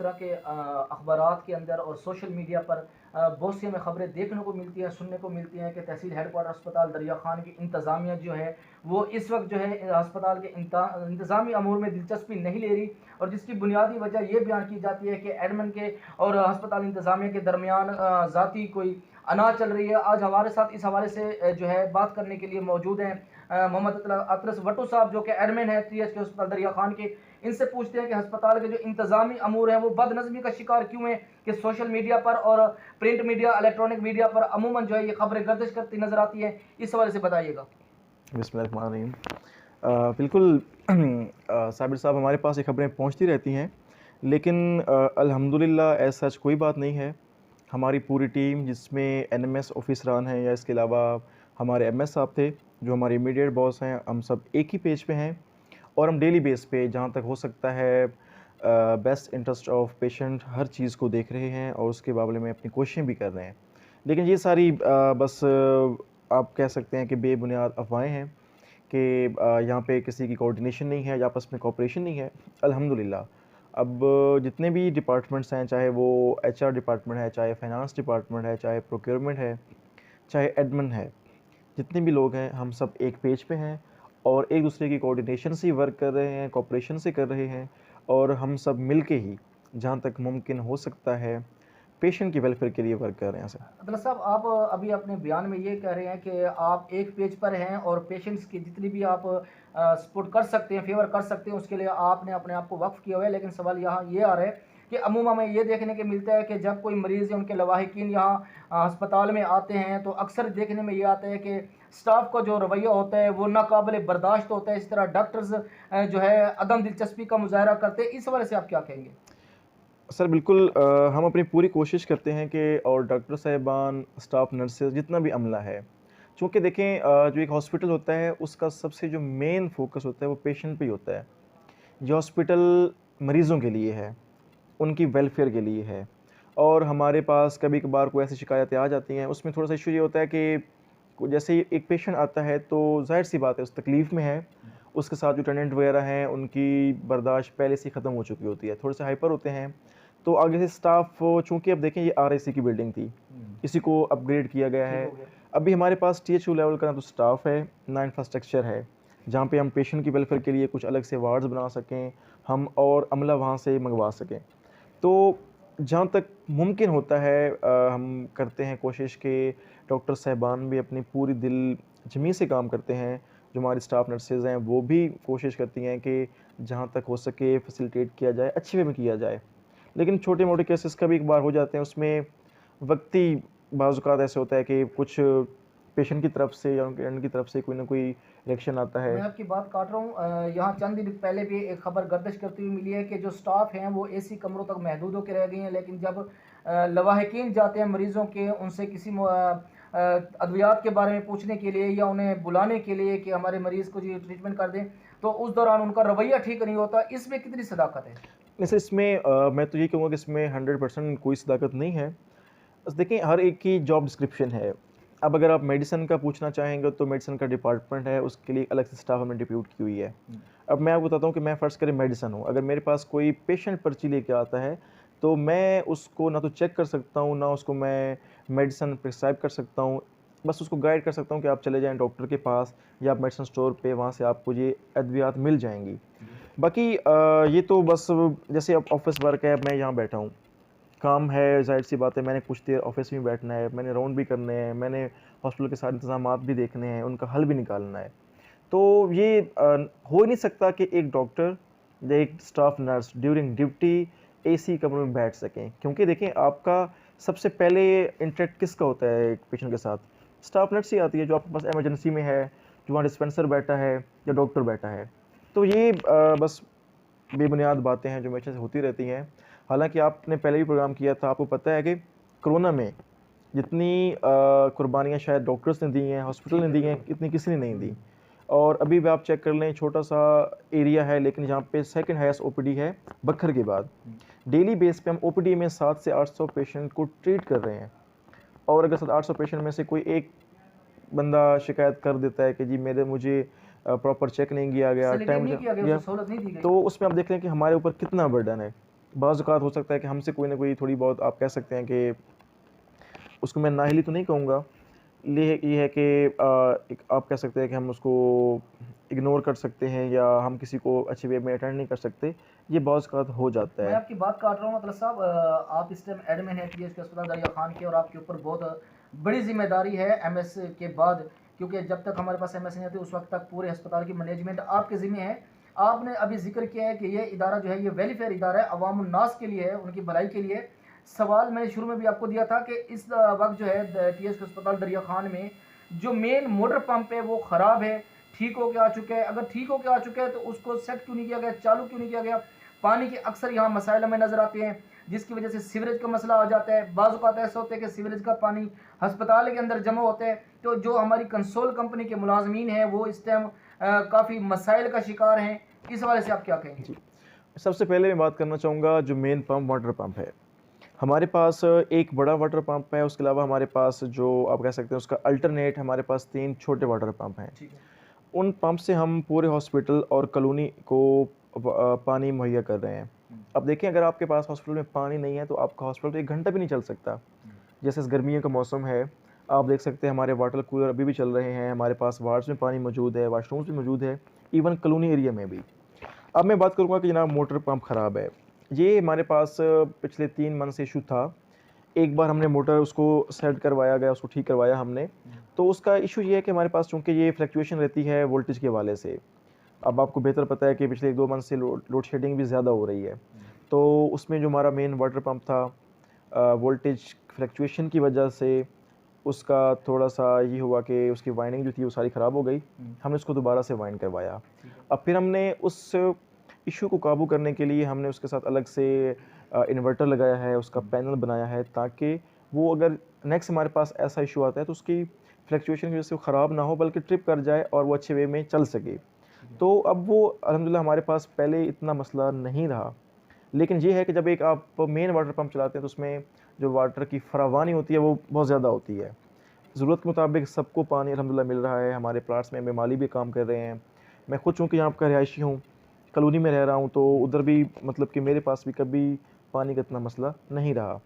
तरह के अखबारात के अंदर और सोशल मीडिया पर बहुत सी हमें खबरें देखने को मिलती हैं, सुनने को मिलती हैं कि तहसील हेडक्वार्टर अस्पताल दरिया खान की इंतज़ामिया जो है वो इस वक्त जो है अस्पताल के इंतज़ामी अमूर में दिलचस्पी नहीं ले रही, और जिसकी बुनियादी वजह ये बयान की जाती है कि एडमिन के और अस्पताल इंतज़ामिया के दरमियान ज़ाती कोई अना चल रही है। आज हमारे साथ इस हवाले से जो है बात करने के लिए मौजूद हैं मोहम्मद अतरस वट्टू साहब, जो कि एडमिन है TH के अस्पताल दरिया खान के। इनसे पूछते हैं कि अस्पताल के जो इंतज़ामी अमूर हैं वो बदनज़मी का शिकार क्यों है कि सोशल मीडिया पर और प्रिंट मीडिया, इलेक्ट्रॉनिक मीडिया पर अमूमन जो है ये खबरें गर्दिश करती नज़र आती हैं। इस हवाले से बताइएगा। बिस्मिल्लाहिर्रहमानिर्रहीम। बिल्कुल साबिर साहब, हमारे पास ये खबरें पहुंचती रहती हैं, लेकिन अल्हम्दुलिल्लाह ऐसा सच कोई बात नहीं है। हमारी पूरी टीम, जिसमें NMS ऑफिसरान हैं या इसके अलावा हमारे MS साहब थे जो हमारे इमीडिएट बॉस हैं, हम सब एक ही पेज पे हैं और हम डेली बेस पे जहाँ तक हो सकता है बेस्ट इंटरेस्ट ऑफ पेशेंट हर चीज़ को देख रहे हैं और उसके बारे में अपनी कोशिशें भी कर रहे हैं। लेकिन ये सारी बस आप कह सकते हैं कि बेबुनियाद अफवाहें हैं कि यहाँ पे किसी की कोऑर्डिनेशन नहीं है या आपस में कोऑपरेशन नहीं है। अल्हम्दुलिल्लाह अब जितने भी डिपार्टमेंट्स हैं, चाहे वो HR डिपार्टमेंट है, चाहे फाइनेंस डिपार्टमेंट है, चाहे प्रोक्योरमेंट है, चाहे एडमिन है, जितने भी लोग हैं हम सब एक पेज पे हैं और एक दूसरे की कोऑर्डिनेशन से वर्क कर रहे हैं, कोऑपरेशन से कर रहे हैं और हम सब मिल के ही जहाँ तक मुमकिन हो सकता है पेशेंट की वेलफेयर के लिए वर्क कर रहे हैं सर। अब्दुल्ला साहब, आप अभी अपने बयान में ये कह रहे हैं कि आप एक पेज पर हैं और पेशेंट्स की जितनी भी आप सपोर्ट कर सकते हैं, फेवर कर सकते हैं, उसके लिए आपने अपने आप को वक्फ किया हुआ है। लेकिन सवाल यहाँ ये आ रहा है कि अमूमा में ये देखने के मिलता है कि जब कोई मरीज़ या उनके लवाहिकीन यहाँ अस्पताल में आते हैं तो अक्सर देखने में ये आता है कि स्टाफ का जो रवैया होता है वो नाकाबिल बर्दाश्त होता है। इस तरह डॉक्टर्स जो है अदम दिलचस्पी का मुजाहरा करते हैं। इस वजह से आप क्या कहेंगे? सर बिल्कुल, हम अपनी पूरी कोशिश करते हैं कि और डॉक्टर साहिबान, स्टाफ, नर्सेज, जितना भी अमला है, चूँकि देखें जो एक हॉस्पिटल होता है उसका सबसे जो मेन फोकस होता है वो पेशेंट पे ही होता है। ये हॉस्पिटल मरीज़ों के लिए है, उनकी वेलफेयर के लिए है और हमारे पास कभी कभार कोई ऐसी शिकायतें आ जाती हैं, उसमें थोड़ा सा इशू ये होता है कि जैसे ही एक पेशेंट आता है तो ज़ाहिर सी बात है उस तकलीफ़ में है, उसके साथ जो अटेंडेंट वगैरह हैं उनकी बर्दाश्त पहले से ही ख़त्म हो चुकी होती है, थोड़े से हाइपर होते हैं। तो आगे से स्टाफ, चूँकि अब देखें ये RIC की बिल्डिंग थी, इसी को अपग्रेड किया गया है। अभी हमारे पास THU लेवल का ना तो स्टाफ है ना इंफ्रास्ट्रक्चर है जहाँ पे हम पेशेंट की वेलफेयर के लिए कुछ अलग से वार्ड्स बना सकें हम और अमला वहाँ से मंगवा सकें। तो जहाँ तक मुमकिन होता है हम करते हैं कोशिश कि डॉक्टर साहिबान भी अपनी पूरी दिल जमी से काम करते हैं, जो हमारी स्टाफ नर्सेज़ हैं वो भी कोशिश करती हैं कि जहाँ तक हो सके फैसिलिटेट किया जाए, अच्छे वे में किया जाए। लेकिन छोटे-मोटे केसेस कभी-कभार हो जाते हैं, उसमें वक़्ती बाज़-औक़ात ऐसे होता है कि कुछ पेशेंट की तरफ से या उनके एंड की तरफ से कोई ना कोई रिएक्शन आता है। मैं आपकी बात काट रहा हूँ। यहाँ चंद दिन पहले भी एक खबर गर्दिश करती हुई मिली है कि जो स्टाफ हैं वो AC कमरों तक महदूद होकर रह गए हैं, लेकिन जब लवाहिकीन जाते हैं मरीज़ों के, उनसे किसी अद्वियात के बारे में पूछने के लिए या उन्हें बुलाने के लिए कि हमारे मरीज़ को जी ट्रीटमेंट कर दें, तो उस दौरान उनका रवैया ठीक नहीं होता। इसमें कितनी सदाकत है? वैसे इसमें मैं तो ये कहूँगा कि इसमें 100% कोई सदाकत नहीं है। बस देखें, हर एक की जॉब डिस्क्रिप्शन है। अब अगर आप मेडिसिन का पूछना चाहेंगे तो मेडिसिन का डिपार्टमेंट है, उसके लिए अलग से स्टाफ हमने डिप्यूट की हुई है। अब मैं आपको बताता हूँ कि मैं फ़र्ज़ करें मेडिसिन हूँ, अगर मेरे पास कोई पेशेंट पर्ची लेके आता है तो मैं उसको ना तो चेक कर सकता हूँ, ना उसको मैं मेडिसिन प्रिस्क्राइब कर सकता हूँ। बस उसको गाइड कर सकता हूँ कि आप चले जाएँ डॉक्टर के पास या आप मेडिसिन स्टोर पे, वहाँ से आपको ये अद्वियात मिल जाएँगी। बाकी ये तो बस जैसे अब ऑफ़िस वर्क है, मैं यहाँ बैठा हूँ, काम है, ज़ाहिर-सी बात है मैंने कुछ देर ऑफ़िस में बैठना है, मैंने राउंड भी करने हैं, मैंने हॉस्पिटल के सारे इंतज़ामात भी देखने हैं, उनका हल भी निकालना है। तो ये हो ही नहीं सकता कि एक डॉक्टर या एक staff nurse during duty AC कमरे में बैठ सकें, क्योंकि देखें आपका सबसे पहले इंटरेक्ट किसका होता है एक पेशेंट के साथ? स्टाफ नर्स ही आती है, जो आपके पास इमरजेंसी में है, जो वहाँ डिस्पेंसर बैठा है या डॉक्टर बैठा है। तो ये बस बेबुनियाद बातें हैं जो हमेशा से होती रहती हैं। हालाँकि आपने पहले भी प्रोग्राम किया था, आपको पता है कि कोरोना में जितनी कुर्बानियाँ शायद डॉक्टर्स ने दी हैं, हॉस्पिटल ने दी हैं, इतनी किसी ने नहीं दी। और अभी भी आप चेक कर लें, छोटा-सा एरिया है लेकिन जहाँ पे सेकंड हाईएस्ट OPD है बखर के बाद। डेली बेस पे हम OPD में 700 से 800 पेशेंट को ट्रीट कर रहे हैं और अगर 700-800 पेशेंट में से कोई एक बंदा शिकायत कर देता है कि जी मुझे प्रॉपर चेक नहीं किया गया, सैनिटाइज नहीं किया गया, उसको सहूलत नहीं दी गई। तो उसमें आप देख लें कि हमारे ऊपर कितना बर्डन है। बाज़ औक़ात हो सकता है कि हमसे कोई ना कोई थोड़ी बहुत आप कह सकते हैं कि उसको मैं नाअहली तो नहीं कहूँगा, ये है कि एक आप कह सकते हैं कि हम उसको इग्नोर कर सकते हैं या हम किसी को अच्छे वे में अटेंड नहीं कर सकते, ये बाज़ औक़ात हो जाता मैं है। आपकी बात काट रहा हूँ मतलब साहब, आप इस टाइम एडमिन हैं टीएसके अस्पताल दरिया खान के, और आपके ऊपर बहुत बड़ी जिम्मेदारी है एमएस के बाद, क्योंकि जब तक हमारे पास एमएस नहीं आती उस वक्त तक पूरे अस्पताल की मैनेजमेंट आपके ज़िम्मे है। आपने अभी जिक्र किया है कि ये इदारा जो है ये वेलफेयर इदारा है, अवाम उन्नास के लिए है, उनकी भलाई के लिए। सवाल मैंने शुरू में भी आपको दिया था कि इस वक्त जो है टीएसके अस्पताल दरिया खान में जो मेन मोटर पंप है वो ख़राब है, ठीक होके आ चुका है। अगर ठीक होके आ चुका है तो उसको सेट क्यों नहीं किया गया, चालू क्यों नहीं किया गया? पानी के अक्सर यहाँ मसाइल हमें नज़र आते हैं, जिसकी वजह से सीवरेज का मसला आ जाता है। बाज़ औक़ात ऐसा होता है कि सीवरेज का पानी अस्पताल के अंदर जमा होता है, तो जो हमारी कंसोल कंपनी के मुलाजमीन हैं वो इस टाइम काफ़ी मसाइल का शिकार हैं। इस हवाले से आप क्या कहेंगे? जी, सबसे पहले मैं बात करना चाहूँगा जो मेन पंप वाटर पंप है। हमारे पास एक बड़ा वाटर पंप है, उसके अलावा हमारे पास जो आप कह सकते हैं उसका अल्टरनेट हमारे पास 3 छोटे वाटर पंप हैं। ठीक है। उन पंप से हम पूरे हॉस्पिटल और कॉलोनी को पानी मुहैया कर रहे हैं। अब देखें, अगर आपके पास हॉस्पिटल में पानी नहीं है तो आपका हॉस्पिटल 1 घंटा भी नहीं चल सकता। जैसे इस गर्मियों का मौसम है, आप देख सकते हैं हमारे वाटर कूलर अभी भी चल रहे हैं, हमारे पास वार्ड्स में पानी मौजूद है, वॉशरूम्स भी मौजूद है, इवन कॉलोनी एरिया में भी। अब मैं बात करूँगा कि जनाब मोटर पंप ख़राब है। ये हमारे पास पिछले 3 मंथ से इशू था। एक बार हमने मोटर उसको सेट करवाया गया, उसको ठीक करवाया हमने। तो उसका इशू ये है कि हमारे पास चूँकि ये फ्लक्चुएशन रहती है वोल्टेज के हवाले से। अब आपको बेहतर पता है कि पिछले 1-2 मंथ से लोड शेडिंग भी ज़्यादा हो रही है। तो उसमें जो हमारा मेन वाटर पंप था, वोल्टेज फ्लक्चुएशन की वजह से उसका थोड़ा-सा ये हुआ कि उसकी वाइंडिंग जो थी वो सारी ख़राब हो गई। हमने उसको दोबारा से वाइंड करवाया। अब फिर हमने उस इशू को काबू करने के लिए हमने उसके साथ अलग से इन्वर्टर लगाया है, उसका पैनल बनाया है, ताकि वो अगर नेक्स्ट हमारे पास ऐसा इशू आता है तो उसकी फ्लक्चुएशन की वजह से वो ख़राब ना हो, बल्कि ट्रिप कर जाए और वो अच्छे वे में चल सके। तो अब वो अल्हम्दुलिल्लाह हमारे पास पहले इतना मसला नहीं रहा। लेकिन ये है कि जब एक आप मेन वाटर पंप चलाते हैं तो उसमें जो वाटर की फरावानी होती है वो बहुत ज़्यादा होती है। ज़रूरत के मुताबिक सबको पानी अल्हम्दुलिल्लाह मिल रहा है। हमारे प्लाट्स में माली भी काम कर रहे हैं। मैं खुद चूँकि यहाँ का रिहायशी हूँ, कॉलोनी में रह रहा हूँ, तो उधर भी मतलब कि मेरे पास भी कभी पानी का इतना मसला नहीं रहा।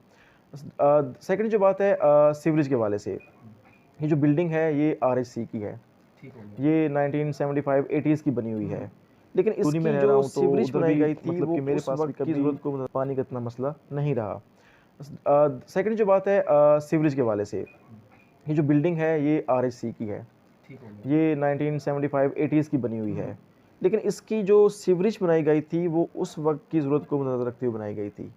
सेकंड जो बात है सीवरेज के हवाले से, ये जो बिल्डिंग है ये आरएचसी की है। ठीक हो गया। ये 1975-80s की बनी हुई है। लेकिन कॉलोनी में इसकी रह रहा जो हूँ तो सीवरेज उधर बनाई भी गई थी मतलब वो कि मेरे उस पास भी वक़्त की कभी ज़रूरत को पानी का इतना मसला नहीं रहा। सेकंड जो बात है सीवरेज के हवाले से, ये जो बिल्डिंग है ये आरएचसी की है। ठीक हो गया। ये 1975-80s की बनी हुई है। लेकिन इसकी जो सीवरेज बनाई गई थी वो उस वक़्त की ज़रूरत को मद्देनज़र रखते हुए बनाई गई थी।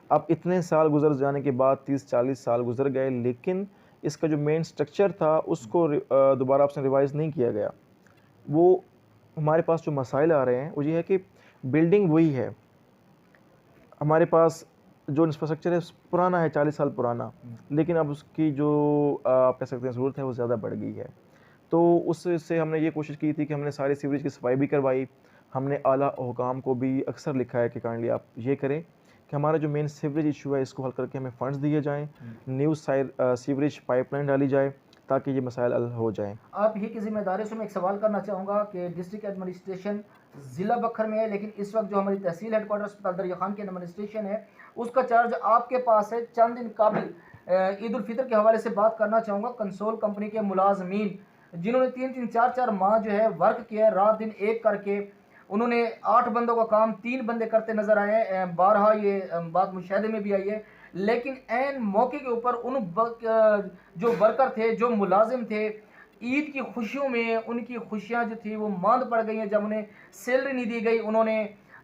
अब इतने साल गुज़र जाने के बाद 30-40 साल गुज़र गए, लेकिन इसका जो मेन स्ट्रक्चर था उसको दोबारा आपसे रिवाइज़ नहीं किया गया। वो हमारे पास जो मसाइल आ रहे हैं वो ये है कि बिल्डिंग वही है। हमारे पास जो इंफ्रास्ट्रक्चर है पुराना है, 40 साल पुराना, लेकिन अब उसकी जो आप कह सकते हैं ज़रूरत है वो ज़्यादा बढ़ गई है। तो उससे हमने ये कोशिश की थी कि हमने सारी सीवरेज की सफाई भी करवाई। हमने आला हुकाम को भी अक्सर लिखा है कि काइंडली आप ये करें कि हमारा जो मेन सीवरेज इशू है इसको हल करके हमें फंड्स दिए जाएँ, न्यू सीवरेज पाइपलाइन डाली जाए ताकि ये मसाइल हल हो जाएँ। आप ही की ज़िम्मेदारी से मैं एक सवाल करना चाहूँगा कि डिस्ट्रिक्ट एडमिनिस्ट्रेशन ज़िला बखर में है, लेकिन इस वक्त जो हमारी तहसील हेडक्वार्टर अस्पताल दरिया खान की एडमिनिस्ट्रेशन है उसका चार्ज आपके पास है। चंद दिन काबिल ईद उल फितर के हवाले से बात करना चाहूँगा। कंसोल कंपनी के मुलाजमीन जिन्होंने 3-3 4-4 माह जो है वर्क किया है, रात दिन एक करके, उन्होंने 8 बंदों का काम 3 बंदे करते नजर आए हैं। बारहा ये बात मुशाहदे में भी आई है, लेकिन ऐन मौके के ऊपर जो वर्कर थे, जो मुलाजिम थे, ईद की खुशियों में उनकी खुशियां जो थी वो मांद पड़ गई हैं। जब उन्हें सैलरी नहीं दी गई, उन्होंने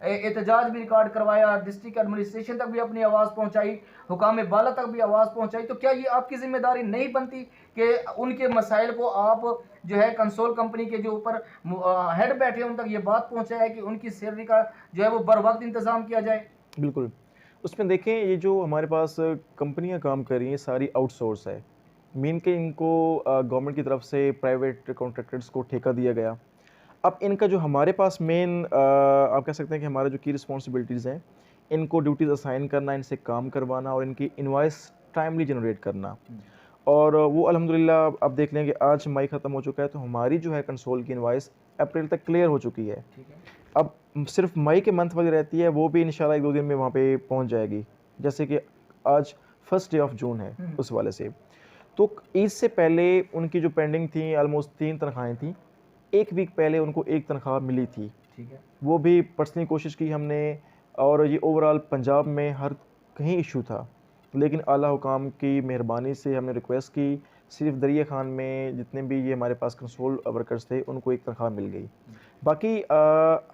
एहतजाज भी रिकॉर्ड करवाया, डिस्ट्रिक्ट एडमिनिस्ट्रेशन तक भी अपनी आवाज़ पहुंचाई, हुकाम बाला तक भी आवाज़ पहुंचाई। तो क्या ये आपकी जिम्मेदारी नहीं बनती कि उनके मसाइल को आप जो है कंसोल कंपनी के जो ऊपर हेड बैठे हैं उन तक ये बात पहुंचाए कि उनकी सैलरी का जो है वो बर वक्त इंतज़ाम किया जाए? बिल्कुल। उसमें देखें, ये जो हमारे पास कंपनियाँ काम कर रही हैं सारी आउटसोर्स है। मेन के इनको गवर्नमेंट की तरफ से प्राइवेट कॉन्ट्रैक्टर्स को ठेका दिया गया। अब इनका जो हमारे पास मेन आप कह सकते हैं कि हमारा जो की रिस्पॉन्सिबिलिटीज़ हैं, इनको ड्यूटीज़ असाइन करना, इनसे काम करवाना और इनकी इनवॉइस टाइमली जनरेट करना। और वो अल्हम्दुलिल्लाह अब देख लें कि आज मई ख़त्म हो चुका है तो हमारी जो है कंसोल की इनवॉइस अप्रैल तक क्लियर हो चुकी है। ठीक है। अब सिर्फ मई के मंथ वाली रहती है, वो भी इंशाल्लाह 1-2 दिन में वहाँ पे पहुँच जाएगी। जैसे कि आज फर्स्ट डे ऑफ जून है उस वाले से। तो ईद से पहले उनकी जो पेंडिंग थी ऑलमोस्ट 3 तनख्वाहें थी। 1 वीक पहले उनको 1 तनख्वाह मिली थी। ठीक है। वो भी पर्सनली कोशिश की हमने, और ये ओवरऑल पंजाब में हर कहीं इशू था, लेकिन आला हुकाम की मेहरबानी से हमने रिक्वेस्ट की, सिर्फ दरिया खान में जितने भी ये हमारे पास कंसोल वर्कर्स थे उनको 1 तनख्वाह मिल गई। बाकी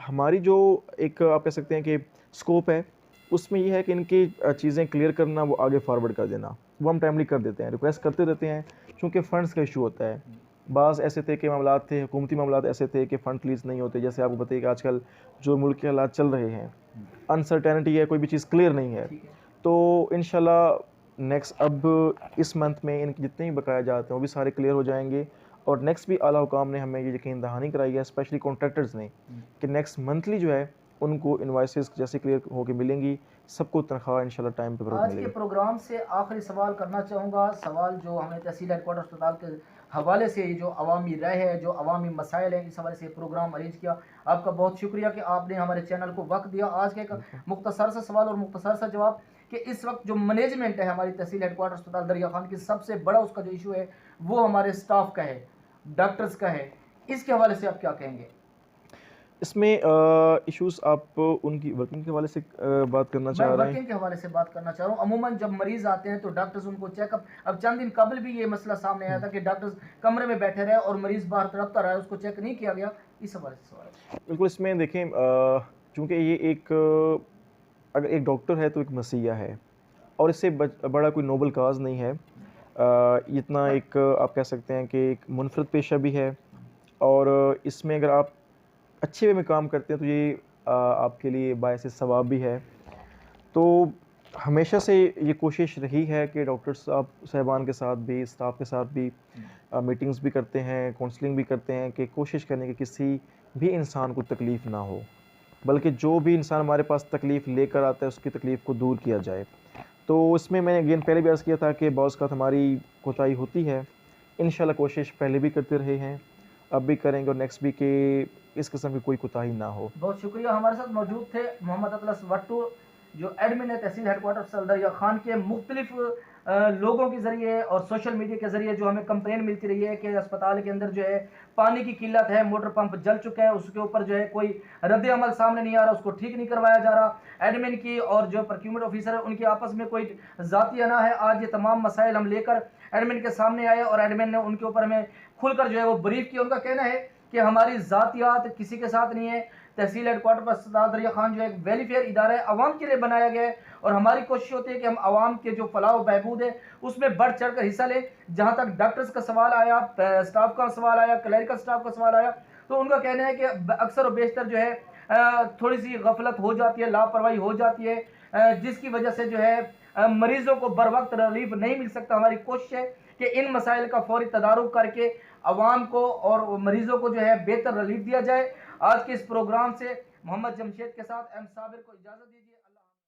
हमारी जो एक आप कह सकते हैं कि स्कोप है, उसमें ये है कि इनकी चीज़ें क्लियर करना, वो आगे फॉरवर्ड कर देना, वो हम टाइमली कर देते हैं, रिक्वेस्ट करते रहते हैं, क्योंकि फ़ंड्स का इशू होता है। बाज़ ऐसे थे कि मामलात थे, हुकूमती मामलात ऐसे थे कि फ़ंड रिलीज़ नहीं होते। जैसे आपको बताइए कि आजकल जो मुल्क के हालात चल रहे हैं, अनसर्टेनिटी है, कोई भी चीज़ क्लियर नहीं है। ठीक है। तो इंशाल्लाह नेक्स्ट अब इस मंथ में इनके जितने भी बकाया जाते हैं वो भी सारे क्लियर हो जाएंगे। और नेक्स्ट भी आला हुकाम ने हमें ये यकीन दहानी कराई है, स्पेशली कॉन्ट्रैक्टर्स ने, कि नेक्स्ट मंथली जो है उनको इनवॉइसेस जैसे क्लियर होकर मिलेंगी, सबको तनख्वाह इंशाल्लाह टाइम पे आज के मिलेगी। प्रोग्राम से आखिरी सवाल करना चाहूँगा, सवाल जो हमें तहसील हेडक्वार्टर अस्पताल के हवाले से, ये जो अवामी राय है, जो अवामी मसाइल हैं, इस हवाले से प्रोग्राम अरेंज किया। आपका बहुत शुक्रिया कि आपने हमारे चैनल को वक्त दिया। आज का एक मुख्तसर सा सवाल और मुख्तसर सा जवाब कि इस वक्त जो मैनेजमेंट है हमारी तहसील हेडक्वार्टर अस्पताल दरिया खान की, सबसे बड़ा उसका जो इशू है वो हमारे स्टाफ का है, डॉक्टर्स का है। इसके हवाले से आप क्या कहेंगे? इसमें इश्यूज़ आप उनकी वर्किंग के हवाले से बात करना मैं चाह रहे हैं? वर्किंग के हवाले से बात करना चाह रहा हूँ। अमूमन जब मरीज आते हैं तो डॉक्टर्स उनको चेकअप, अब चंद दिन कबल भी ये मसला सामने आया था कि डॉक्टर्स कमरे में बैठे रहे और मरीज बाहर तड़पता रहा, उसको चेक नहीं किया गया। इस हवाले से सवाल है। बिल्कुल, इसमें देखें चूँकि ये एक अगर एक डॉक्टर है तो एक मसीहा है, और इससे बड़ा कोई नोबल काज़ नहीं है। इतना एक आप कह सकते हैं कि एक मुनफरद पेशा भी है, और इसमें अगर आप अच्छे वे में काम करते हैं तो ये आपके लिए बायसे सवाब भी है। तो हमेशा से ये कोशिश रही है कि डॉक्टर साहबान के साथ भी, स्टाफ के साथ भी मीटिंग्स भी करते हैं, काउंसलिंग भी करते हैं, कि कोशिश करें कि किसी भी इंसान को तकलीफ़ ना हो, बल्कि जो भी इंसान हमारे पास तकलीफ़ लेकर आता है उसकी तकलीफ़ को दूर किया जाए। तो इसमें मैंने अगेन पहले भी अर्ज़ किया था कि बाज़ औक़ात हमारी कोताही होती है। इंशाल्लाह कोशिश पहले भी करते रहे हैं, अब भी करेंगे, और नेक्स्ट भी कि इस किस्म की कोई कोताही ना हो। बहुत शुक्रिया। हमारे साथ मौजूद थे मोहम्मद अतलस वट्टू, जो एडमिन है तहसील हेडक्वार्टर दरिया खान के। मुख्तलिफ लोगों के ज़रिए और सोशल मीडिया के ज़रिए जो हमें कंप्लेन मिलती रही है कि अस्पताल के अंदर जो है पानी की किल्लत है, मोटर पंप जल चुका है, उसके ऊपर जो है कोई रद्द अमल सामने नहीं आ रहा, उसको ठीक नहीं करवाया जा रहा। एडमिन की और जो प्रोक्यूरमेंट ऑफिसर है उनकी आपस में कोई ज़ाती अना है। आज ये तमाम मसाइल हम लेकर एडमिन के सामने आए और एडमिन ने उनके ऊपर हमें खुलकर जो है वो ब्रीफ किया। उनका कहना है कि हमारी ज़ातियात किसी के साथ नहीं है। तहसील हेडक्वार्टर पर अस्पताल दरिया खान जो एक वेलफेयर इदारा है, आवाम के लिए बनाया गया है, और हमारी कोशिश होती है कि हम आवाम के जो फलाह व बहबूद है उसमें बढ़ चढ़ कर हिस्सा लें। जहाँ तक डॉक्टर्स का सवाल आया, स्टाफ का सवाल आया, क्लरिकल स्टाफ का सवाल आया, तो उनका कहना है कि अक्सर और बेशतर जो है थोड़ी सी गफलत हो जाती है, लापरवाही हो जाती है, जिसकी वजह से जो है मरीजों को बर वक्त रिलीफ नहीं मिल सकता। हमारी कोशिश है कि इन मसाइल का फौरी तदारुक करके अवाम को और मरीजों को जो है बेहतर रिलीफ दिया जाए। आज के इस प्रोग्राम से मोहम्मद जमशेद के साथ एम साबिर को इजाज़त दीजिए।